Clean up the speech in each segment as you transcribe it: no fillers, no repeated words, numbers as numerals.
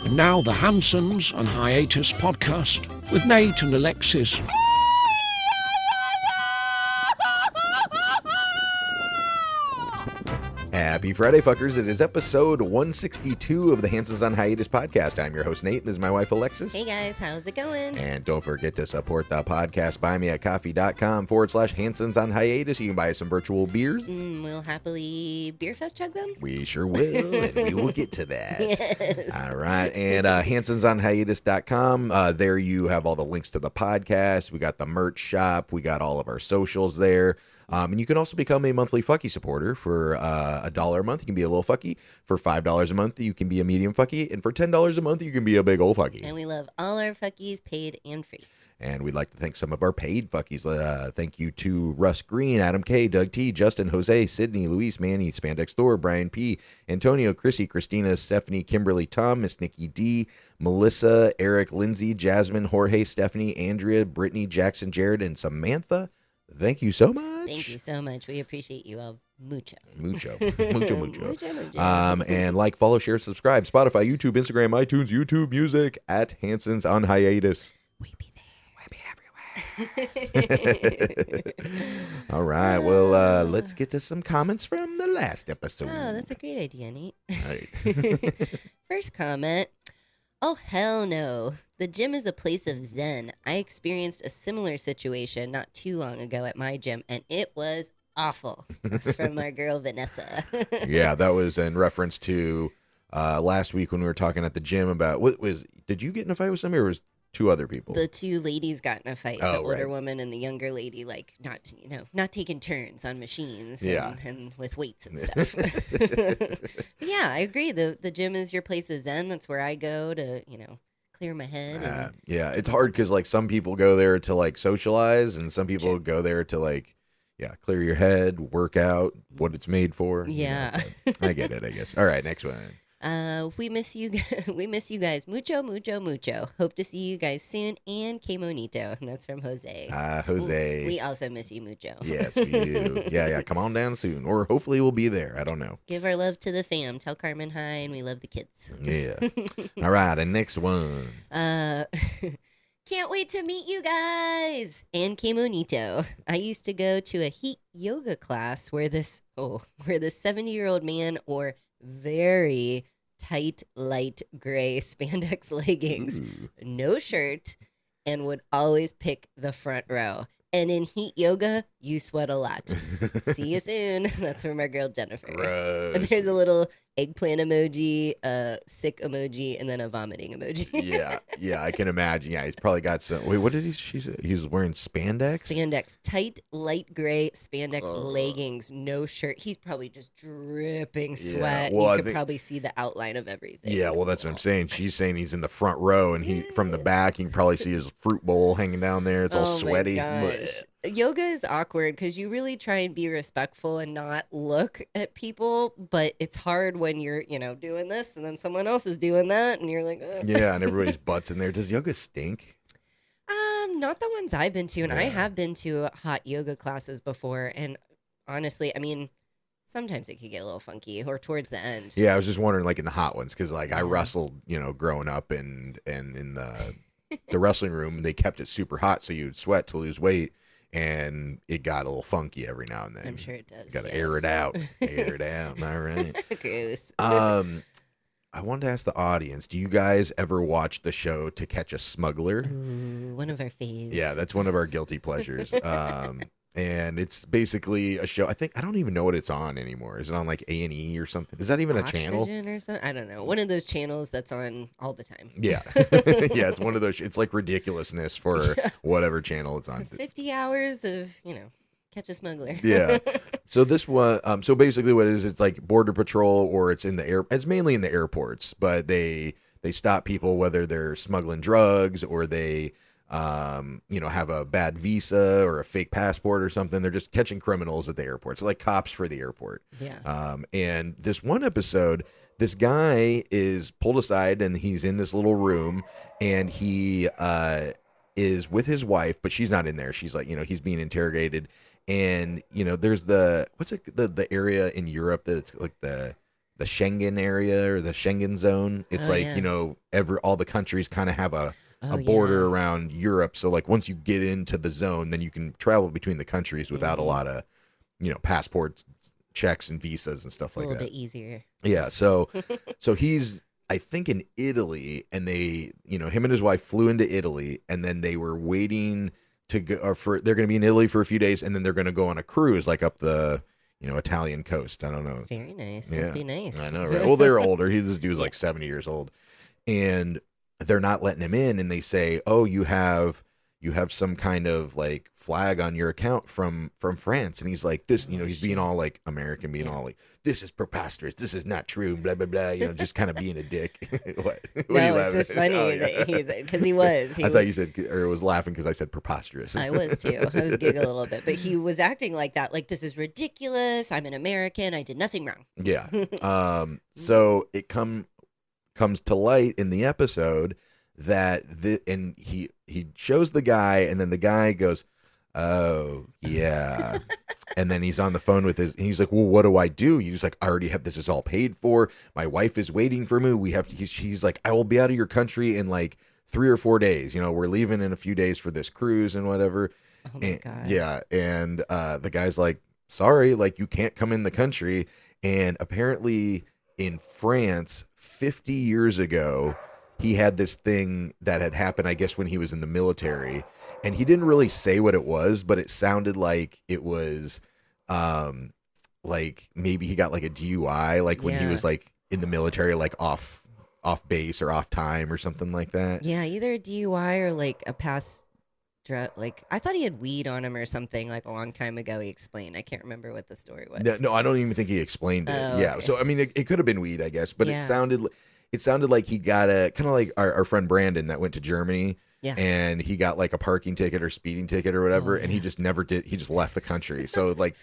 And now the Hansons and Hiatus podcast with Nate and Alexis. Happy Friday, fuckers. It is episode 162 of the Hansons on Hiatus podcast. I'm your host, Nate, and this is my wife, Alexis. Hey, guys. How's it going? And don't forget to support the podcast. Buy me at coffee.com/Hansons on Hiatus. You can buy us some virtual beers. We'll happily beer fest chug them. We sure will, and we will get to that. Yes. All right. And hansonsonhiatus.com. There you have all the links to the podcast. We got the merch shop. We got all of our socials there. And you can also become a monthly fucky supporter for $1 a month. You can be a little fucky. For $5 a month, you can be a medium fucky. And for $10 a month, you can be a big old fucky. And we love all our fuckies, paid and free. And we'd like to thank some of our paid fuckies. Thank you to Russ Green, Adam K, Doug T, Justin, Jose, Sydney, Luis, Manny, Spandex Thor, Brian P, Antonio, Chrissy, Christina, Stephanie, Kimberly, Tom, Miss Nikki D, Melissa, Eric, Lindsay, Jasmine, Jorge, Stephanie, Andrea, Brittany, Jackson, Jared, and Samantha. Thank you so much. Thank you so much. We appreciate you all mucho. Mucho. Mucho. And like, follow, share, subscribe. Spotify, YouTube, Instagram, iTunes, YouTube Music at Hansons on Hiatus. We be there. We be everywhere. All right. Well, let's get to some comments from the last episode. Oh, that's a great idea, Nate. All right. First comment. Oh, hell no. The gym is a place of zen. I experienced a similar situation not too long ago at my gym, and it was awful. That's from our girl, Vanessa. Yeah, that was in reference to last week when we were talking at the gym about, did you get in a fight with somebody or was two other people? The two ladies got in a fight. Oh, the older right. woman and the younger lady, like, not taking turns on machines and with weights and stuff. Yeah, I agree. The gym is your place of zen. That's where I go to, clear my head. Yeah, it's hard because like some people go there to like socialize and some people go there to like, clear your head, work out, what it's made for. Yeah. I get it, I guess. All right, next one. We miss you. We miss you guys. Mucho, mucho, mucho. Hope to see you guys soon. And que monito. And that's from Jose. Jose. We also miss you, mucho. Yes, we do. Yeah. Come on down soon, or hopefully we'll be there. I don't know. Give our love to the fam. Tell Carmen hi, and we love the kids. Yeah. All right, and next one. Can't wait to meet you guys. And que monito. I used to go to a heat yoga class where this 70-year-old man wore very tight, light gray spandex leggings, no shirt, and would always pick the front row. And in heat yoga, you sweat a lot. See you soon. That's from our girl, Jennifer. Gross. And there's a little eggplant emoji, a sick emoji, and then a vomiting emoji. Yeah, I can imagine. Yeah, he's probably got some. Wait, what did he say? He was wearing spandex? Spandex. Tight, light gray spandex leggings, no shirt. He's probably just dripping sweat. Well, you could probably see the outline of everything. Yeah, well, that's what I'm saying. She's saying he's in the front row, and he from the back, you can probably see his fruit bowl hanging down there. It's all sweaty. Yoga is awkward because you really try and be respectful and not look at people, but it's hard when you're, doing this and then someone else is doing that and you're like, ugh. Yeah, and everybody's butts in there. Does yoga stink? Not the ones I've been to, and I have been to hot yoga classes before, and honestly, I mean, sometimes it could get a little funky or towards the end. Yeah, I was just wondering, like in the hot ones, because like I wrestled, growing up, and in the wrestling room, they kept it super hot, so you'd sweat to lose weight. And it got a little funky every now and then. I'm sure it does. Got to air it out. Air it out. All right. Gross. I wanted to ask the audience, do you guys ever watch the show To Catch a Smuggler? Ooh, one of our faves. Yeah, that's one of our guilty pleasures. And it's basically a show. I don't even know what it's on anymore. Is it on like A&E or something? Is that even Oxygen a channel? Or something? I don't know. One of those channels that's on all the time. Yeah. Yeah, it's one of those. It's like ridiculousness for whatever channel it's on. 50 hours of, catch a smuggler. Yeah. So this one, so basically what it is, it's like border patrol, or it's in the air. It's mainly in the airports, but they stop people whether they're smuggling drugs or they have a bad visa or a fake passport or something. They're just catching criminals at the airport. So like cops for the airport. Yeah. And this one episode, this guy is pulled aside and he's in this little room and he is with his wife, but she's not in there. She's like, he's being interrogated. And, there's the area in Europe that's like the Schengen area or the Schengen zone. It's yeah. all the countries kind of have a Oh, border yeah. around Europe. So like once you get into the zone, then you can travel between the countries without a lot of, passports, checks and visas and stuff A like little that. bit easier. Yeah. So he's, I think, in Italy, and they, him and his wife flew into Italy, and then they were waiting to go, they're going to be in Italy for a few days, and then they're going to go on a cruise like up the, Italian coast. I don't know. Very nice. Yeah. Must be nice. I know, right? Well, they're older. This dude's like 70 years old, and they're not letting him in. And they say, "Oh, you have some kind of like flag on your account from France." And he's like, "This, he's being all like American, being all like, this is preposterous. This is not true. Blah blah blah. Just kind of being a dick." What are you No, it's laughing just at? funny Oh, yeah. that because he was. I thought you said, or was laughing because I said preposterous. I was too. I was giggling a little bit, but he was acting like that. Like, this is ridiculous. I'm an American. I did nothing wrong. Yeah. So it comes to light in the episode that and he shows the guy, and then the guy goes, "Oh yeah," and then he's on the phone with and he's like, "Well, what do I do?" He's like, "I already have this is all paid for. My wife is waiting for me. We have to." He's like, "I will be out of your country in like 3 or 4 days. We're leaving in a few days for this cruise and whatever." Oh my God. Yeah, and the guy's like, "Sorry, like you can't come in the country." And apparently in France, 50 years ago, he had this thing that had happened, I guess, when he was in the military. And he didn't really say what it was, but it sounded like it was like maybe he got like a DUI, like when he was like in the military, like off base or off time or something like that. Yeah, either a DUI or like a past drug. Like, I thought he had weed on him or something like a long time ago. He explained. I can't remember what the story was. No, I don't even think he explained it. Oh, Yeah. okay. So I mean, it could have been weed, I guess, but Yeah. it sounded like he got a kind of like our friend Brandon that went to Germany. Yeah. And he got like a parking ticket or speeding ticket or whatever, and he just never did. He just left the country. So like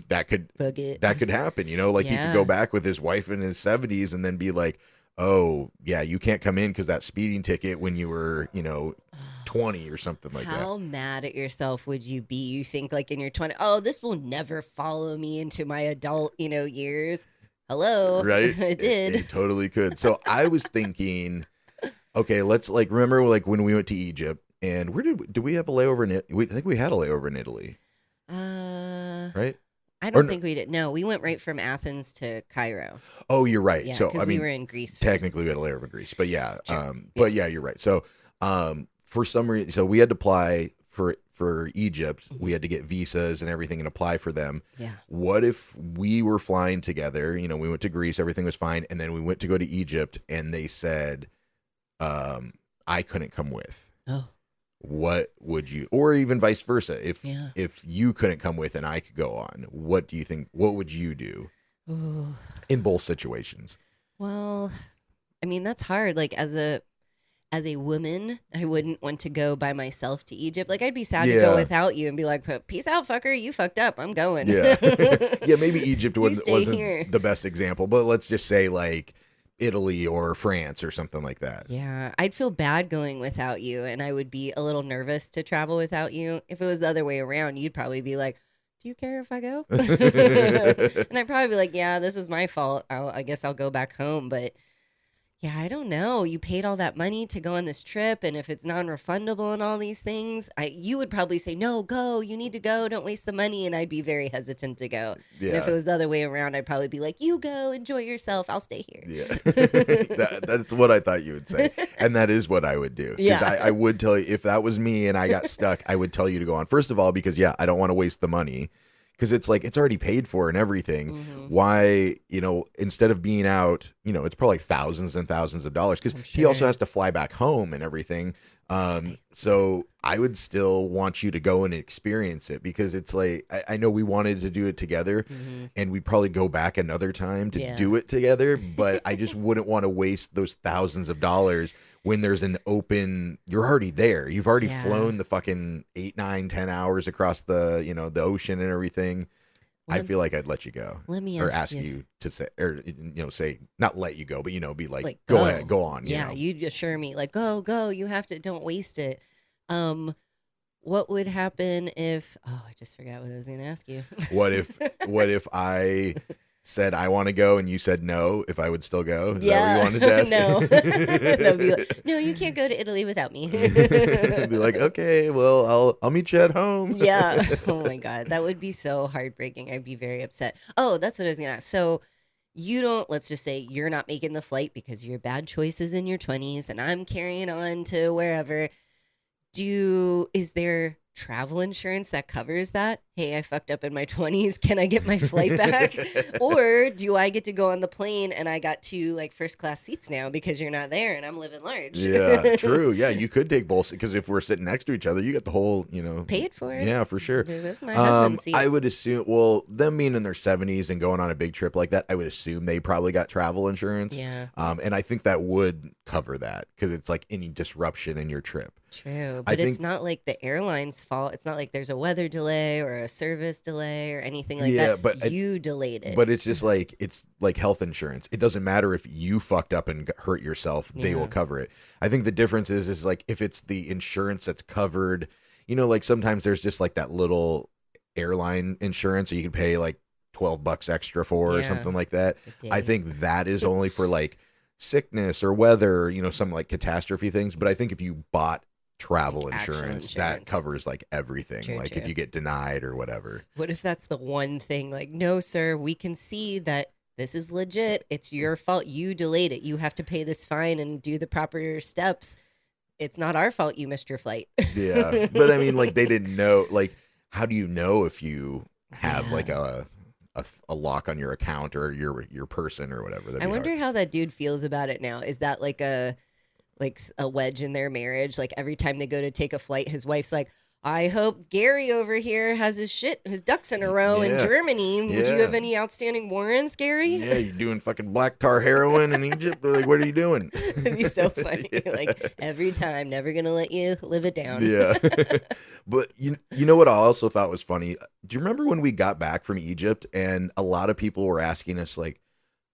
that could happen, like he could go back with his wife in his 70s and then be like, "Oh yeah, you can't come in because that speeding ticket when you were 20 or something like that." How mad at yourself would you be? You think like in your 20s, oh, this will never follow me into my adult years. Hello, Right? It did. It totally could. So I was thinking, okay, let's like remember like when we went to Egypt, and where did we have a layover in it? I think we had a layover in Italy, right? I don't think we did. No, we went right from Athens to Cairo. Oh, you're right. Yeah, So because I mean, we were in Greece first. technically we had a layover in Greece, but yeah, Sure. but yeah, you're right. So for some reason, so we had to apply for Egypt. We had to get visas and everything and apply for them. Yeah. What if we were flying together? We went to Greece, everything was fine, and then we went to go to Egypt, and they said, I couldn't come with. Oh. What would you, or even vice versa, if Yeah. if you couldn't come with and I could go on? What do you think? What would you do Ooh. in both situations? Well, I mean, that's hard. Like as a woman, I wouldn't want to go by myself to Egypt. Like I'd be sad to Yeah. go without you and be like, "Peace out, fucker. You fucked up. I'm going." Yeah, yeah. Maybe Egypt stay wasn't here. the best example, but let's just say like Italy or France or something like that. Yeah, I'd feel bad going without you, and I would be a little nervous to travel without you. If it was the other way around, you'd probably be like, "Do you care if I go?" And I'd probably be like, "Yeah, this is my fault. I guess I'll go back home." But yeah, I don't know. You paid all that money to go on this trip, and if it's non-refundable and all these things, you would probably say, "No, go. You need to go. Don't waste the money." And I'd be very hesitant to go. Yeah. And if it was the other way around, I'd probably be like, "You go. Enjoy yourself. I'll stay here." Yeah, that's what I thought you would say, and that is what I would do. Because Yeah. I would tell you if that was me and I got stuck, I would tell you to go on. First of all, because I don't want to waste the money. Because it's like it's already paid for and everything. Mhm. Why, instead of being out, it's probably thousands and thousands of dollars. Because he also sure. has to fly back home and everything. So I would still want you to go and experience it, because it's like I know we wanted to do it together, Mhm. and we'd probably go back another time to Yeah. do it together. But I just wouldn't want to waste those thousands of dollars when there's an open. You're already there. You've already Yeah. flown the fucking 8, 9, 10 hours across the the ocean and everything. I Let- feel like I'd let you go, Let me or ask ask you to say, or say not let you go, but be like, go. go ahead, go on. Yeah, you assure me, like, go. You have to. Don't waste it. What would happen if? Oh, I just forgot what I was going to ask you. What if said I want to go and you said no, if I would still go? Is Yeah. that what you wanted to ask? No. They'll be like, no, you can't go to Italy without me. Be like, okay, well, I'll meet you at home. Yeah. Oh my God. That would be so heartbreaking. I'd be very upset. Oh, that's what I was going to ask. So you don't, let's just say you're not making the flight because you're bad choices in your 20s and I'm carrying on to wherever. Is there travel insurance that covers that? Hey, I fucked up in my 20s. Can I get my flight back? Or do I get to go on the plane and I got 2 like first class seats now because you're not there and I'm living large? Yeah, true. Yeah, you could take both because if we're sitting next to each other, you get the whole, Paid for it. Yeah, for sure. This is my husband's seat. I would assume, well, them being in their 70s and going on a big trip like that, I would assume they probably got travel insurance. Yeah. And I think that would cover that because it's like any disruption in your trip. True, but it's not like the airline's fault. It's not like there's a weather delay or a service delay or anything like that. But you delayed it. But it's just like health insurance. It doesn't matter if you fucked up and hurt yourself; they will cover it. I think the difference is like if it's the insurance that's covered. Like sometimes there's just like that little airline insurance, so you can pay like $12 extra for or something like that. I think that is only for like sickness or weather, some like catastrophe things. But I think if you bought travel insurance, that covers like everything. True. If you get denied or whatever. What if that's the one thing? Like, no, sir, we can see that this is legit. It's your fault. You delayed it. You have to pay this fine and do the proper steps. It's not our fault you missed your flight. Yeah. But I mean, like, they didn't know. Like, how do you know if you have like a lock on your account or your person or whatever? I wonder how that dude feels about it now. Is that like a wedge in their marriage? Like every time they go to take a flight, his wife's like, I hope Gary over here has his ducks in a row in Germany. Would you have any outstanding warrants, Gary? Yeah, you're doing fucking black tar heroin in Egypt. Like, what are you doing? It'd be so funny. Like every time, never gonna let you live it down. Yeah. But you know what I also thought was funny? Do you remember when we got back from Egypt and a lot of people were asking us like,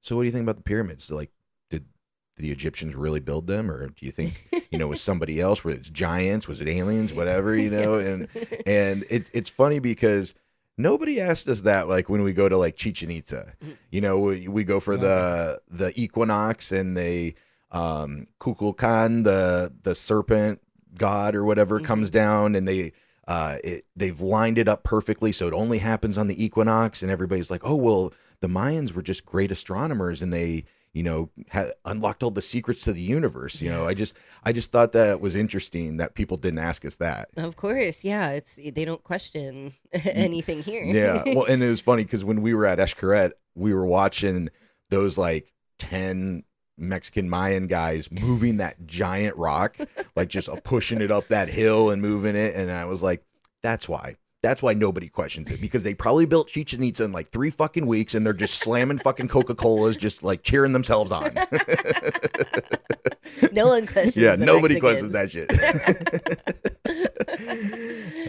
so what do you think about the pyramids? Like, did the Egyptians really build them, or do you think was somebody else? Were it giants? Was it aliens? Whatever, Yes. And it's funny because nobody asked us that. Like when we go to like Chichen Itza, we go for the equinox and they Kukulkan, the serpent god or whatever comes down and they've lined it up perfectly so it only happens on the equinox, and everybody's like, oh well, the Mayans were just great astronomers and they unlocked all the secrets to the universe. I just thought that was interesting that people didn't ask us that. Of course, yeah. They don't question anything here. Yeah, well, and it was funny because when we were at Xcaret, we were watching those like 10 Mexican Mayan guys moving that giant rock, like just pushing it up that hill and moving it, and I was like, that's why nobody questions it, because they probably built Chichen Itza in like 3 fucking weeks and they're just slamming fucking Coca-Colas, just like cheering themselves on. No one questions. Yeah, nobody Mexicans. questions that shit.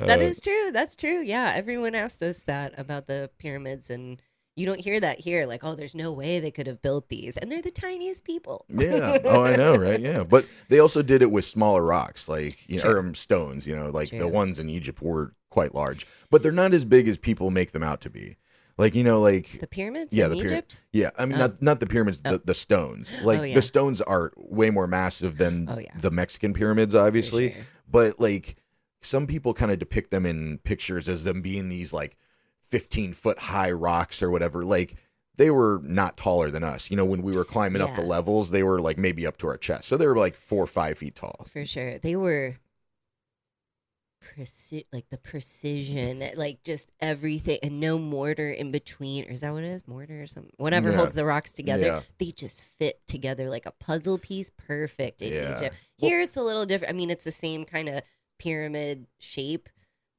That is true. That's true. Yeah, everyone asked us that about the pyramids, and you don't hear that here. Like, oh, there's no way they could have built these, and they're the tiniest people. Yeah. Oh, I know, right? Yeah, but they also did it with smaller rocks, like or stones. Like the ones in Egypt were quite large, but they're not as big as people make them out to be. Like like the pyramids. Yeah, in the Egypt. Yeah, I mean not the pyramids, the stones. Like the stones are way more massive than the Mexican pyramids, obviously. Sure. But like some people kind of depict them in pictures as them being these like 15-foot high rocks or whatever. Like they were not taller than us. When we were climbing up the levels, they were like maybe up to our chest. So they were like 4 or 5 feet tall. For sure, they were. Like the precision, like just everything, and no mortar in between, or is that what it is? Mortar or something, whatever holds the rocks together. Yeah. They just fit together like a puzzle piece, perfect in Yeah. Egypt. Here it's a little different. I mean, it's the same kind of pyramid shape,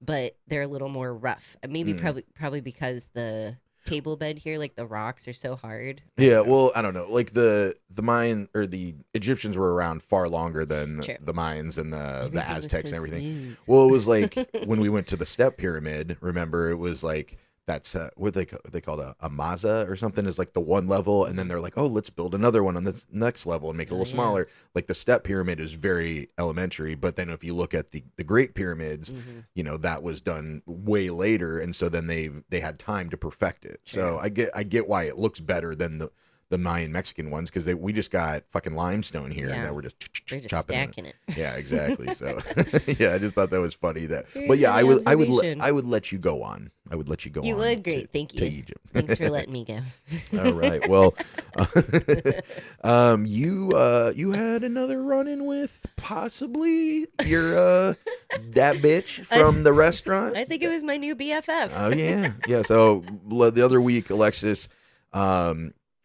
but they're a little more rough. Maybe probably because the table bed here, like the rocks are so hard. Yeah, well, I don't know. Like the Mayan or the Egyptians were around far longer than the Mayans and the Aztecs and everything. Smooth. Well, it was like when we went to the Step Pyramid, remember, it was like that's what they called a maza or something, is like the one level, and then they're like, oh, let's build another one on the next level and make it a little smaller. Like the step pyramid is very elementary, but then if you look at the Great Pyramids, you know, that was done way later, and so then they had time to perfect it. So I get why it looks better than the Mayan Mexican ones, because we just got fucking limestone here, and then we're just chopping stacking it. Yeah, exactly. So yeah, I just thought that was funny. But yeah, I would let you go on. I would let you go on. You would? Great. Thank you. To Egypt. Thanks for letting me go. All right. Well, you had another run-in with possibly your that bitch from the restaurant. I think it was my new BFF. Oh yeah. Yeah. So the other week, Alexis,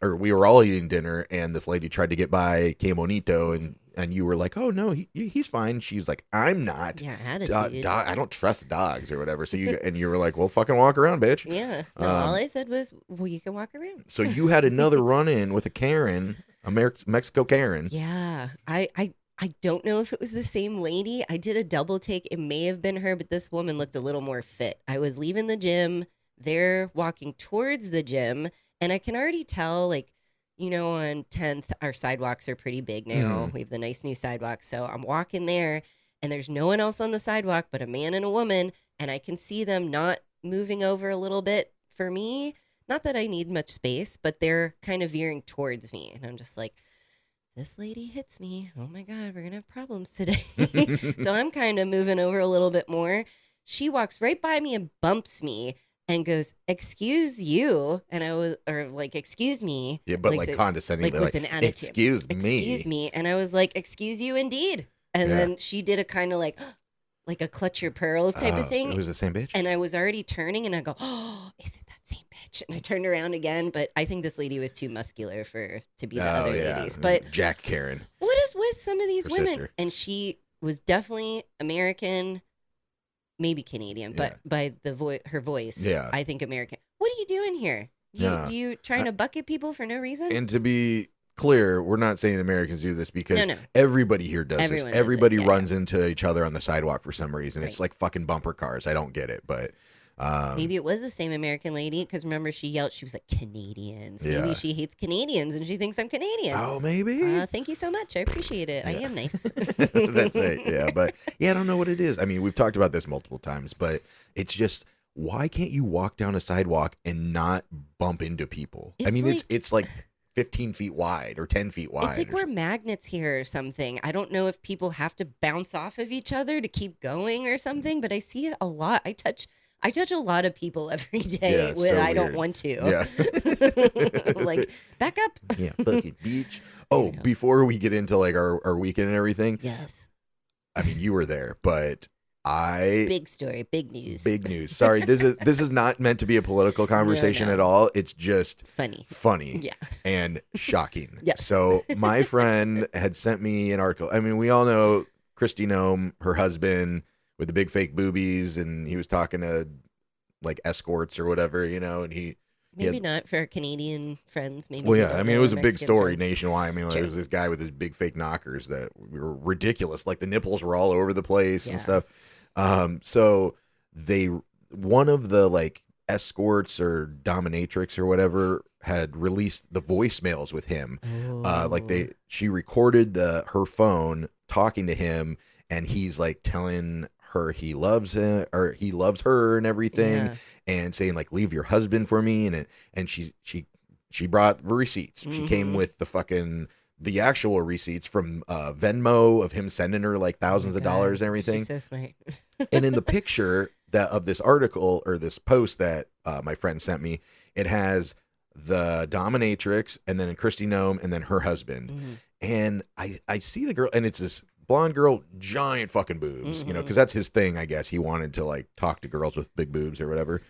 or we were all eating dinner, and this lady tried to get by Que Monito, and you were like, oh no, he's fine. She's like, I'm not. Yeah, attitude. I don't trust dogs or whatever. So you were like, well, fucking walk around, bitch. Yeah. No, all I said was, well, you can walk around. So you had another run-in with a Karen, a Mexico Karen. Yeah. I don't know if it was the same lady. I did a double take. It may have been her, but this woman looked a little more fit. I was leaving the gym. They're walking towards the gym. And I can already tell, like, you know, on 10th, our sidewalks are pretty big now. We have the nice new sidewalks. So I'm walking there, and there's no one else on the sidewalk but a man and a woman. And I can see them not moving over a little bit for me. Not that I need much space, but they're kind of veering towards me. And I'm just like, this lady hits me. Oh, my God, we're going to have problems today. So I'm kind of moving over a little bit more. She walks right by me and bumps me. And goes, excuse you, and I was, or like, excuse me. Yeah, but like condescending, like with an attitude. Excuse me, and I was like, excuse you, indeed. And then she did a kind of like a clutch your pearls type of thing. It was the same bitch. And I was already turning, and I go, oh, is it that same bitch? And I turned around again, but I think this lady was too muscular to be the other ladies. But Jack Karen. What is with some of these women? Sister. And she was definitely American. Maybe Canadian, but by her voice, I think American. What are you doing here? Do you trying to bucket people for no reason? And to be clear, we're not saying Americans do this, because everybody here does this. Everybody runs into each other on the sidewalk for some reason. It's like fucking bumper cars. I don't get it, but maybe it was the same American lady, because remember she yelled, she was like, Canadians. Maybe she hates Canadians and she thinks I'm Canadian. Oh, maybe. Thank you so much. I appreciate it. I am nice. That's it. Yeah, but I don't know what it is. I mean, we've talked about this multiple times, but it's just, why can't you walk down a sidewalk and not bump into people? I mean, it's like 15 feet wide or 10 feet wide. It's like we're magnets here or something. I don't know if people have to bounce off of each other to keep going or something, but I see it a lot. I touch a lot of people every day when I don't want to. Yeah. Like, back up. Yeah, fucking beach. Oh, before we get into like our weekend and everything. Yes. I mean, you were there, but big story, big news. Big news. Sorry, this is not meant to be a political conversation at all. It's just funny, and shocking. Yes. So my friend had sent me an article. I mean, we all know Christy Nome, her husband with the big fake boobies, and he was talking to like escorts or whatever, you know, and he not for our Canadian friends. Maybe. Well, yeah, I mean, it was a big story friends. nationwide. I mean, there was this guy with his big fake knockers that were ridiculous. Like the nipples were all over the place and stuff. So one of the like escorts or dominatrix or whatever had released the voicemails with him. She recorded her phone talking to him, and he's like telling her he loves him, or he loves her and everything, and saying like, leave your husband for me, and she brought receipts. She came with the actual receipts from Venmo of him sending her like thousands of dollars and everything. She's so smart. And in the picture of this article or this post that my friend sent me, it has the dominatrix and then Christy Nome and then her husband. And I see the girl, and it's this blonde girl, giant fucking boobs, you know, because that's his thing, I guess. He wanted to like talk to girls with big boobs or whatever.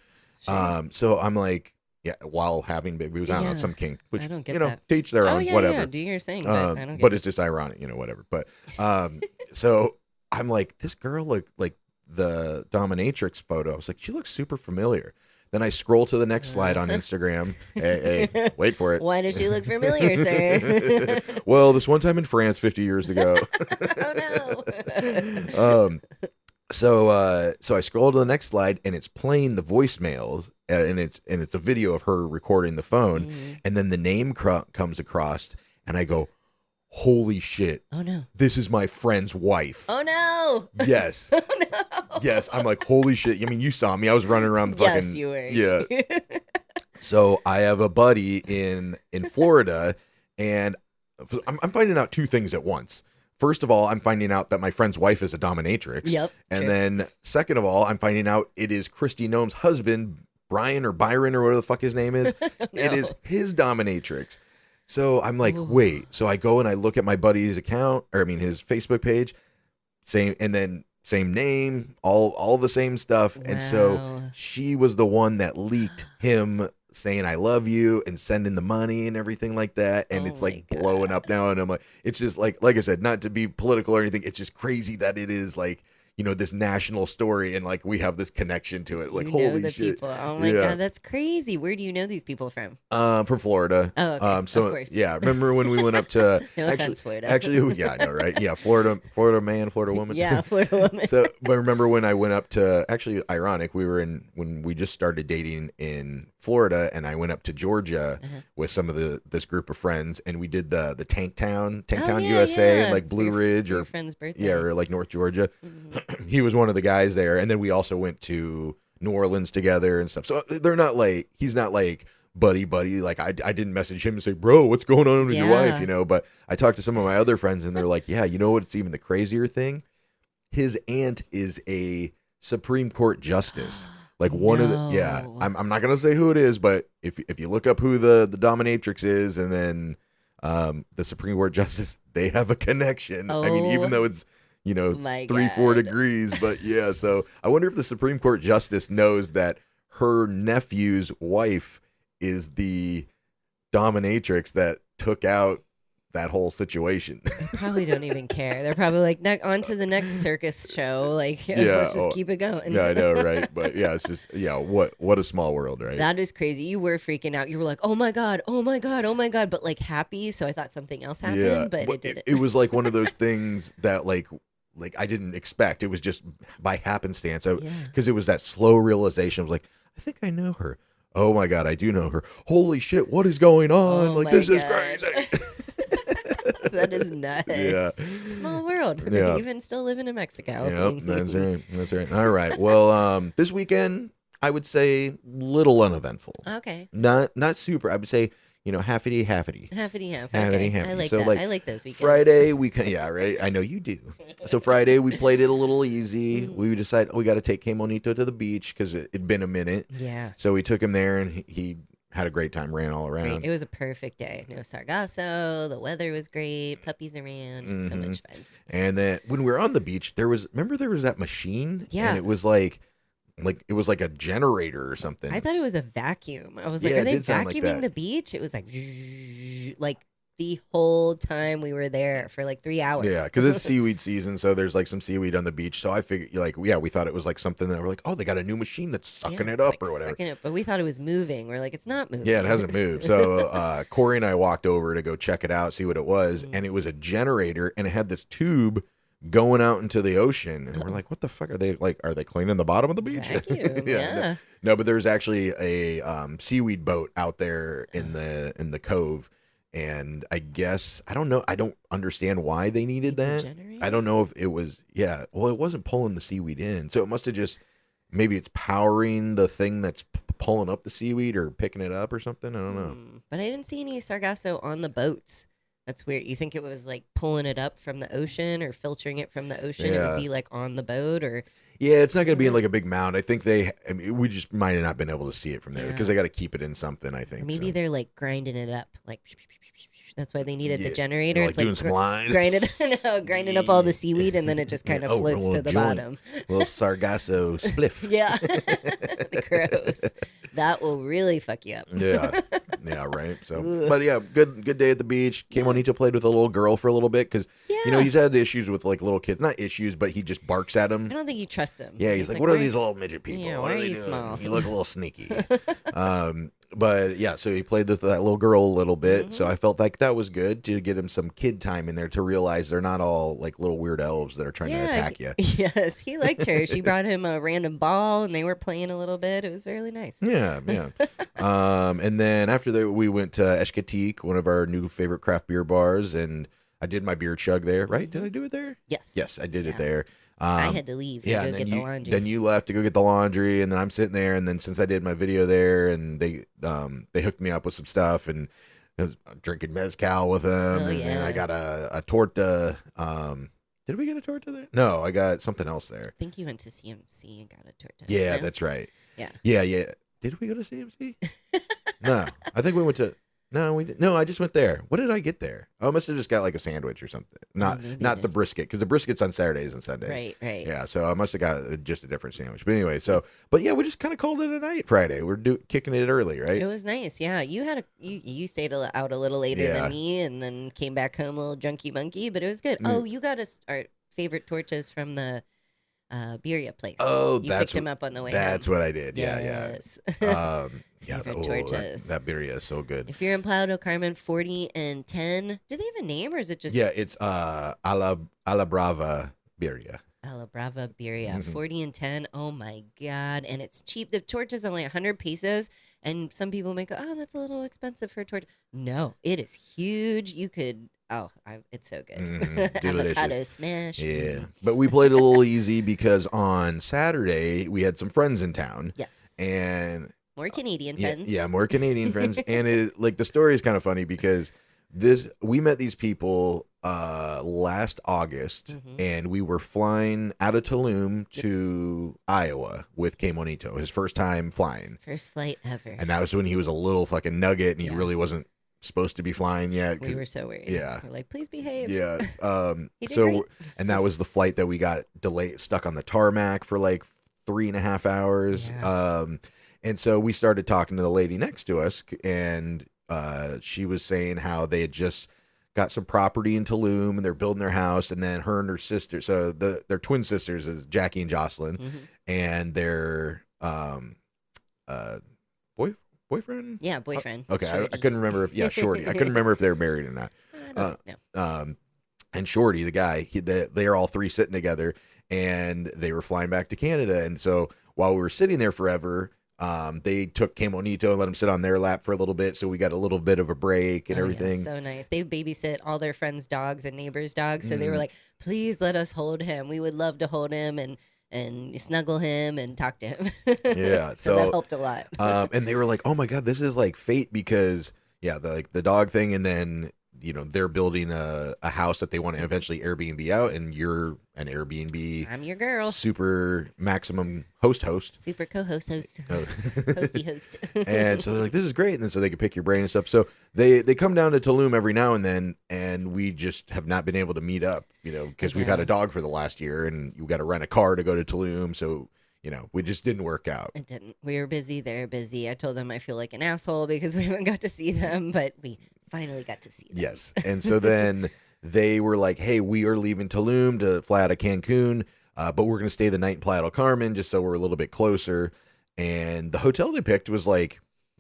Sure. So I'm like, while having big boobs, I don't know, some kink, which, I don't get you know, that. to each their own, whatever. Yeah, do your thing, but I don't get but it's just ironic, you know, whatever. But so I'm like, this girl looked like the dominatrix photo. I was like, she looks super familiar. Then I scroll to the next slide on Instagram. Hey, wait for it. Why does she look familiar, sir? Well, this one time in France 50 years ago. Oh, no. So I scroll to the next slide, and it's playing the voicemails, and it's a video of her recording the phone, Mm-hmm. and then the name comes across, and I go, holy shit. Oh no. This is my friend's wife. Oh no. Yes. Oh no. Yes. I'm like, holy shit. I mean, you saw me. I was running around the fucking. Yes, you were. Yeah. So I have a buddy in Florida, and I'm finding out two things at once. First of all, I'm finding out that my friend's wife is a dominatrix. Yep. And true. then second of all, I'm finding out it is Christy Nome's husband, Brian or Byron or whatever the fuck his name is. It is his dominatrix. So I'm like, Ooh. wait. So I go and I look at my buddy's account, or I mean his Facebook page, same name, all the same stuff. And so Wow. she was the one that leaked him saying I love you and sending the money and everything like that. And Oh it's like my blowing God. up now. And I'm like, it's just like I said, not to be political or anything. It's just crazy that it is like, you know, this national story and like we have this connection to it. Like, You know holy the shit. people. Oh my Yeah. God, that's crazy. Where do you know these people from? From Florida. Oh, okay. So Of course. yeah, remember when we went up to No offense, Florida. Actually, yeah, I know, right? Yeah, Florida man, Florida woman. Yeah, Florida woman. So, but remember when I went up to, actually ironic, when we just started dating in Florida, and I went up to Georgia with some of this group of friends, and we did the Tanktown Oh, yeah, USA, yeah. and like Blue Your- Ridge your or friend's birthday. yeah, or like North Georgia. Mhm. He was one of the guys there, and then we also went to New Orleans together and stuff. So they're not like, he's not like buddy. Like I didn't message him and say, bro, what's going on with your wife, you know? But I talked to some of my other friends, and they're like, yeah, you know what's even the crazier thing? His aunt is a Supreme Court justice. Like one of the, yeah, No. I'm not gonna say who it is, but if you look up who the dominatrix is, and then the Supreme Court justice, they have a connection. I mean, even Oh. though it's, you know, My 3-4 God. degrees, but yeah. So I wonder if the Supreme Court justice knows that her nephew's wife is the dominatrix that took out that whole situation. They probably don't even care. They're probably like, on to the next circus show. Like, Yeah, let's just oh, keep it going. Yeah, I know, right? But yeah, it's just, yeah, what a small world, right? That is crazy. You were freaking out. You were like, oh my God, oh my God, oh my God. But like happy. So I thought something else happened, but it didn't. It was like one of those things that like I didn't expect. It was just by happenstance. Yeah. Because it was that slow realization. I was like, I think I know her. Oh my God, I do know her. Holy shit, what is going on? Oh Like, my this is God. crazy. That is nuts. Yeah. Small world. Yeah. Even still living in Mexico. Yep, that's right. That's right. All right. Well, this weekend, I would say little uneventful. Okay. Not super. I would say, you know, halfity. Happity half. Happity, Okay. happity. I like So, that. like, I like those weekends. Friday, yeah, right. I know you do. So Friday, we played it a little easy. We decided we got to take Monito to the beach because it'd been a minute. Yeah. So we took him there, and he had a great time, ran all around. Great. It was a perfect day. No sargasso. The weather was great. Puppies around. So Mhm. much fun. And then when we were on the beach, there was that machine? Yeah. And it was like it was like a generator or something. I thought it was a vacuum. I was Yeah, like, are it they did sound like vacuuming that. the beach? It was like the whole time we were there for like 3 hours. Yeah, because it's seaweed season, so there's like some seaweed on the beach. So I figured, like, yeah, we thought it was like something that we're like, oh, they got a new machine that's sucking Yeah, it it's, up like, or whatever. sucking it, but we thought it was moving. We're like, it's not moving. Yeah, it hasn't moved. So Corey and I walked over to go check it out, see what it was, Mm. and it was a generator, and it had this tube going out into the ocean, and we're like, what the fuck are they like? Are they cleaning the bottom of the beach? Vacuum, yeah. No, but there's actually a seaweed boat out there in the cove. And I guess, I don't know. I don't understand why they needed It's a that. generator? I don't know if it was, yeah. Well, it wasn't pulling the seaweed in. So it must have just, maybe it's powering the thing that's pulling up the seaweed or picking it up or something. I don't know. But I didn't see any sargasso on the boats. That's weird. You think it was like pulling it up from the ocean or filtering it from the ocean? It Yeah. would be like on the boat or. Yeah, it's not going to be in like a big mound. I think we just might have not been able to see it from there Yeah. because they got to keep it in something, I think. Maybe so. they're like grinding it up. Like, that's why they needed Yeah, the generator. like It's doing some lines. grinding up all the seaweed, and then it just kind of Oh, floats well, to the joint. bottom. Little sargasso spliff. Yeah. Gross. That will really fuck you up. Yeah, yeah, right. So, Ooh. but yeah, good day at the beach. Monito played with a little girl for a little bit because you know Yeah. he's had issues with like little kids. Not issues, but he just barks at I them. don't think you trust them. Yeah, he's like, what are "Why- these little midget people? Yeah, what why are are they you doing? small?" You look a little sneaky. But yeah, so he played with that little girl a little bit. So I felt like that was good to get him some kid time in there to realize they're not all like little weird elves that are trying to attack you. Yes, he liked her. She brought him a random ball, and they were playing a little bit. It was really nice. Yeah. And then after that, we went to Eshkatik, one of our new favorite craft beer bars, and I did my beer chug there. Right? Did I do it there? Yes, I did it there. I had to leave. Yeah, to and go then get the laundry. then you left to go get the laundry, and then I'm sitting there, and then since I did my video there, and they hooked me up with some stuff, and I was drinking mezcal with them, and then I got a torta. Did we get a torta there? No, I got something else there. I think you went to CMC and got a torta. Yeah, no? that's right. Yeah. Did we go to CMC? No, I think we went to. No, we didn't. No, I just went there. What did I get there? Oh, I must have just got like a sandwich or something. Not the brisket, because the brisket's on Saturdays and Sundays. Right. Yeah, so I must have got just a different sandwich. But anyway, but yeah, we just kind of called it a night Friday. We're kicking it early, right? It was nice. Yeah, you stayed out a little later than me, and then came back home a little junky monkey, but it was good. Oh, you got us our favorite tortas from the birria place. Oh, you picked him up on the way. That's home. what I did. Yes. Yeah. Tortas. That birria is so good. If you're in Playa del Carmen, 40 and 10. Do they have a name, or is it just? Yeah, it's a la brava birria. A la Brava Birria, 40 and 10. Oh my God. And it's cheap. The torta's only 100 pesos. And some people may go, oh, that's a little expensive for a torta. No, it is huge. You could, it's so good. Delicious. Avocado smash. Yeah. But we played a little easy because on Saturday we had some friends in town. Yes. And more Canadian friends. Yeah, more Canadian friends. And the story is kind of funny because we met these people last August, and we were flying out of Tulum to Iowa with K Monito, his first time flying. First flight ever. And that was when he was a little fucking nugget, and he really wasn't supposed to be flying yet. We were so worried. Yeah. We're like, please behave. Yeah. He did great. And that was the flight that we got delayed, stuck on the tarmac for like 3.5 hours. Yeah. And so we started talking to the lady next to us, and she was saying how they had just got some property in Tulum, and they're building their house, and then her and her sister, so their twin sisters is Jackie and Jocelyn, and their boyfriend? Yeah, boyfriend. Okay, I couldn't remember if, Shorty. I couldn't remember if they were married or not. I don't know. And Shorty, the guy, they are all three sitting together, and they were flying back to Canada. And so while we were sitting there forever, they took K Monito and let him sit on their lap for a little bit, so we got a little bit of a break and everything. Yeah, so nice. They babysit all their friends' dogs and neighbors' dogs, so they were like, "Please let us hold him. We would love to hold him and snuggle him and talk to him." Yeah, so that helped a lot. And they were like, "Oh my God, this is like fate," because the dog thing, and then they're building a house that they want to eventually Airbnb out, and you're an Airbnb. I'm your girl. Super maximum host. Super co-host. Hosty host. And so they're like, this is great. And then so they can pick your brain and stuff. So they come down to Tulum every now and then, and we just have not been able to meet up, because we've had a dog for the last year, and you got to rent a car to go to Tulum. So, we just didn't work out. It didn't. We were busy. They're busy. I told them I feel like an asshole because we haven't got to see them, but we finally got to see them. Yes. And so then they were like, hey, we are leaving Tulum to fly out of Cancun, but we're going to stay the night in Playa del Carmen just so we're a little bit closer. And the hotel they picked was like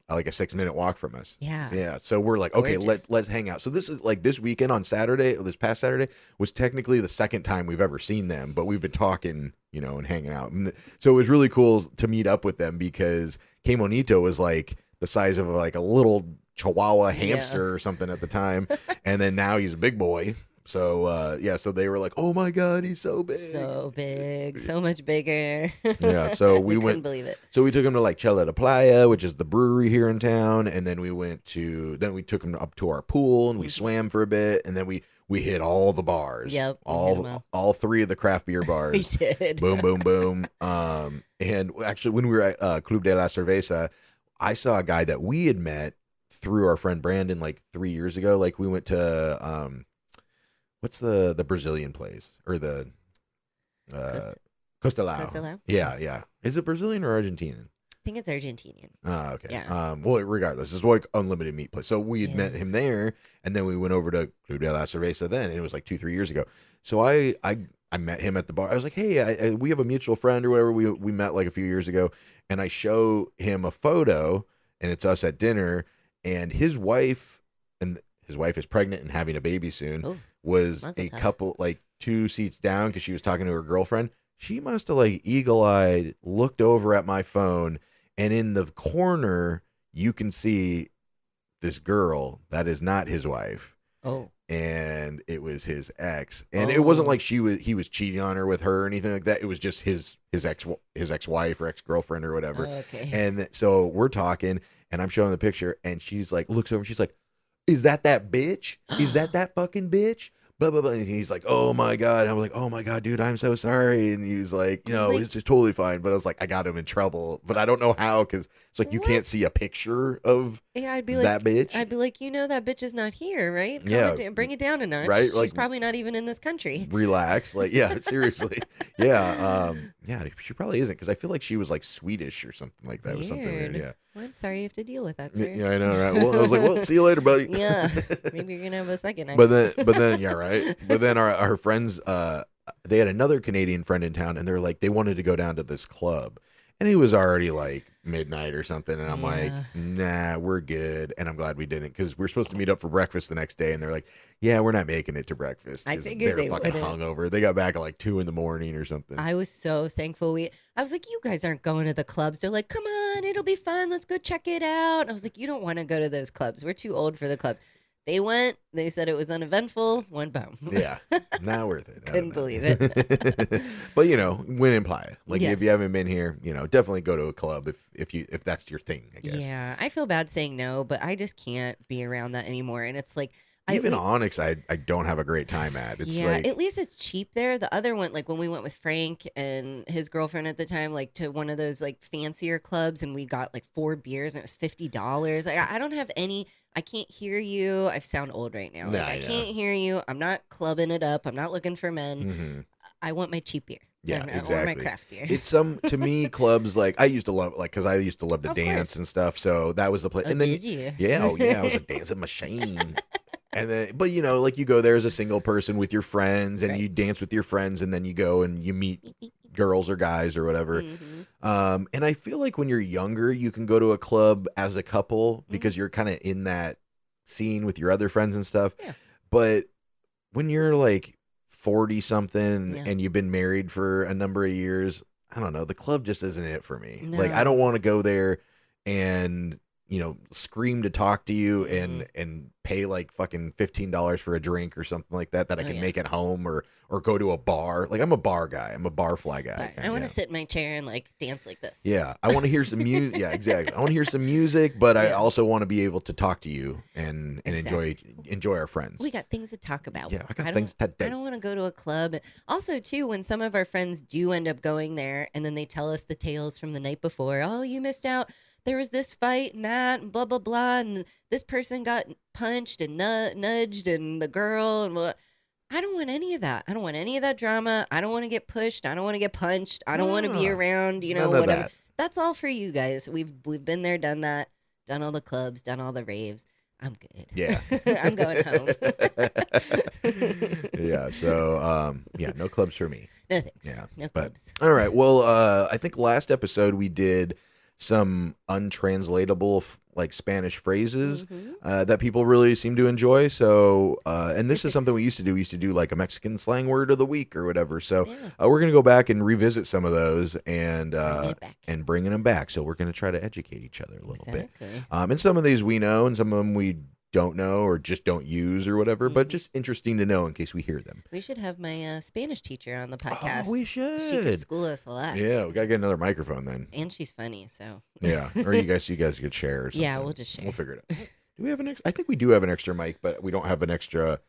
a 6-minute walk from us. Yeah. So we're like, okay, Gorgeous. let's hang out. So this is like this weekend on Saturday, or this past Saturday, was technically the second time we've ever seen them, but we've been talking, and hanging out. And so it was really cool to meet up with them, because K Monito was like the size of like a little Chihuahua hamster or something at the time. And then now he's a big boy. So, so they were like, oh my God, he's so big. So big. So much bigger. Yeah. So we couldn't believe it. So we took him to like Chela de Playa, which is the brewery here in town. And then we took him up to our pool, and we swam for a bit. And then we hit all the bars. Yep. All three of the craft beer bars. We did. Boom, boom, boom. And actually when we were at Club de la Cerveza, I saw a guy that we had met through our friend Brandon like 3 years ago. Like we went to what's the Brazilian place, or the Costelao. Yeah. Is it Brazilian or Argentinian? I think it's Argentinian. Oh, okay. Yeah. Well, regardless, it's like unlimited meat place. So we had met him there, and then we went over to Club de la Cerveza then, and it was like 2-3 years ago. So I met him at the bar. I was like, hey, we have a mutual friend or whatever. We met like a few years ago, and I show him a photo, and it's us at dinner, and his wife is pregnant and having a baby soon. Oh, was mazel a tov. couple like 2 seats down because she was talking to her girlfriend. She must have like eagle-eyed looked over at my phone, and in the corner you can see this girl that is not his wife. Oh. And it was his ex, and it wasn't like he was cheating on her with her or anything like that. It was just his ex-wife or ex-girlfriend or whatever. Okay. And so we're talking, and I'm showing the picture, and she's like, looks over, and she's like, "Is that bitch? Is that fucking bitch?" Blah blah blah. And he's like, "Oh my god!" And I was like, "Oh my god, dude, I'm so sorry." And he was like, "It's just totally fine." But I was like, I got him in trouble, but I don't know how because it's like you can't see a picture of I'd be like, that bitch. I'd be like, that bitch is not here, right? Yeah. Bring it down a notch. Right? She's Like, probably not even in this country. Relax, like, yeah, seriously, yeah, she probably isn't because I feel like she was like Swedish or something like that. It was something weird, yeah. Well, I'm sorry you have to deal with that, sir. Yeah, I know, right? Well, I was like, well, see you later, buddy. Yeah, maybe you're gonna have a second. Ex. but then, yeah, right. But then our friends, they had another Canadian friend in town, and they're like, they wanted to go down to this club, and it was already like midnight or something, and I'm like, nah, we're good. And I'm glad we didn't because we're supposed to meet up for breakfast the next day, and they're like, yeah, we're not making it to breakfast. I figured they're they fucking wouldn't. hungover. They got back at like 2 a.m. or something. I was so thankful. I was like, you guys aren't going to the clubs. They're like, come on, it'll be fun. Let's go check it out. I was like, you don't want to go to those clubs. We're too old for the clubs. They went. They said it was uneventful. One boom. Yeah, not worth it. Couldn't believe it. But win and play. Like Yes. if you haven't been here, definitely go to a club if that's your thing. I guess. Yeah, I feel bad saying no, but I just can't be around that anymore. And it's like Even Onyx, I don't have a great time at. It's like at least it's cheap there. The other one, like when we went with Frank and his girlfriend at the time, like to one of those like fancier clubs, and we got like 4 beers, and it was $50. Like I don't have any. I can't hear you. I sound old right now. Like, I can't hear you. I'm not clubbing it up. I'm not looking for men. Mm-hmm. I want my cheap beer. Yeah, exactly. Or my craft beer. It's to me clubs like I used to love because I used to love to Of dance course. and stuff. So that was the place. Oh, And then did you? yeah, I was a dancing machine. And then, but like you go there as a single person with your friends, and Right. you dance with your friends, and then you go and you meet girls or guys or whatever. Mhm. And I feel like when you're younger, you can go to a club as a couple because you're kind of in that scene with your other friends and stuff. Yeah. But when you're like 40 something Yeah. and you've been married for a number of years, I don't know, the club just isn't it for me. No. Like I don't want to go there and scream to talk to you and pay like fucking $15 for a drink or something like that I can make at home or go to a bar. Like I'm a bar guy. I'm a bar fly guy. I want to sit in my chair and like dance like this. Yeah, I want to hear some music. Yeah, exactly. I want to hear some music, but I Yeah. also want to be able to talk to you and Exactly. enjoy our friends. We got things to talk about. Yeah, I got don't- things to I don't want to go to a club. Also, too, when some of our friends do end up going there and then they tell us the tales from the night before. Oh, you missed out. There was this fight and that and blah, blah, blah. And this person got punched and nudged and the girl and blah. I don't want any of that. I don't want any of that drama. I don't want to get pushed. I don't want to get punched. I don't want to be No, around, none of whatever. that. That's all for you guys. We've been there, done that, done all the clubs, done all the raves. I'm good. Yeah. I'm going home. Yeah, so no clubs for me. No thanks. Yeah, No but clubs. all right. Well, I think last episode we did some untranslatable like Spanish phrases that people really seem to enjoy. So, and this is something we used to do. We used to do like a Mexican slang word of the week or whatever. So we're gonna go back and revisit some of those and bringing them back. So we're gonna try to educate each other a little bit. And some of these we know, and some of them we don't know or just don't use or whatever. But just interesting to know in case we hear them. We should have my Spanish teacher on the podcast. Oh, we She should. could school us a lot. Yeah, we gotta get another microphone then. And she's funny, so. Yeah, or you guys could share or something. Yeah, we'll just share. We'll figure it out. Do we have an extra? I think we do have an extra mic, but we don't have an extra